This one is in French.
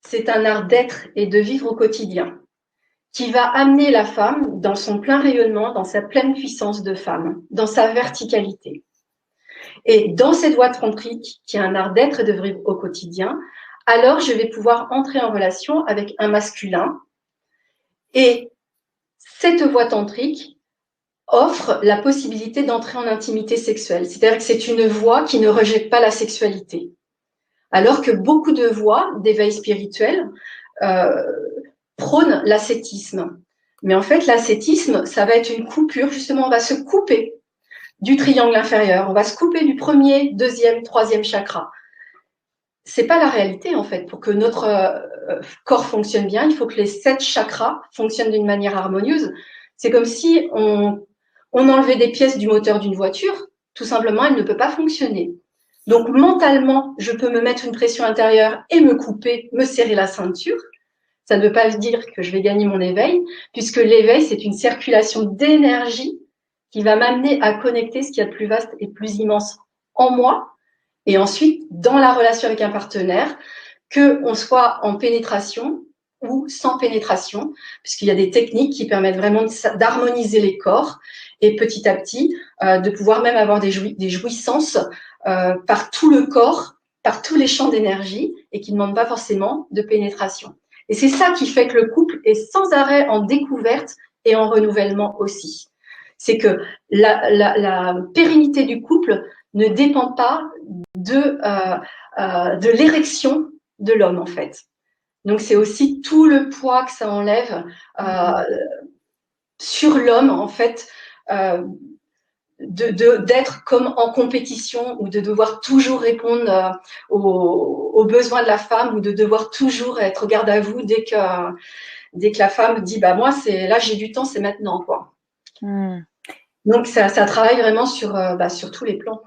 c'est un art d'être et de vivre au quotidien qui va amener la femme dans son plein rayonnement, dans sa pleine puissance de femme, dans sa verticalité. Et dans cette voie tantrique, qui est un art d'être et de vivre au quotidien, alors je vais pouvoir entrer en relation avec un masculin. Et cette voie tantrique offre la possibilité d'entrer en intimité sexuelle. C'est-à-dire que c'est une voie qui ne rejette pas la sexualité. Alors que beaucoup de voies d'éveil spirituel prônent l'ascétisme. Mais en fait, l'ascétisme, ça va être une coupure. Justement, on va se couper du triangle inférieur. On va se couper du premier, deuxième, troisième chakra. C'est pas la réalité, en fait. Pour que notre corps fonctionne bien, il faut que les 7 chakras fonctionnent d'une manière harmonieuse. C'est comme si on enlevait des pièces du moteur d'une voiture. Tout simplement, elle ne peut pas fonctionner. Donc, mentalement, je peux me mettre une pression intérieure et me couper, me serrer la ceinture. Ça ne veut pas dire que je vais gagner mon éveil, puisque l'éveil, c'est une circulation d'énergie qui va m'amener à connecter ce qu'il y a de plus vaste et plus immense en moi. Et ensuite, dans la relation avec un partenaire, qu'on soit en pénétration ou sans pénétration, puisqu'il y a des techniques qui permettent vraiment d'harmoniser les corps et petit à petit, de pouvoir même avoir des jouissances par tout le corps, par tous les champs d'énergie et qui ne demandent pas forcément de pénétration. Et c'est ça qui fait que le couple est sans arrêt en découverte et en renouvellement aussi. C'est que la pérennité du couple ne dépend pas de l'érection de l'homme, en fait. Donc, c'est aussi tout le poids que ça enlève sur l'homme, en fait, d'être comme en compétition ou de devoir toujours répondre aux besoins de la femme ou de devoir toujours être au garde à vous dès que la femme dit bah moi c'est là j'ai du temps, c'est maintenant quoi. Donc ça travaille vraiment sur tous les plans.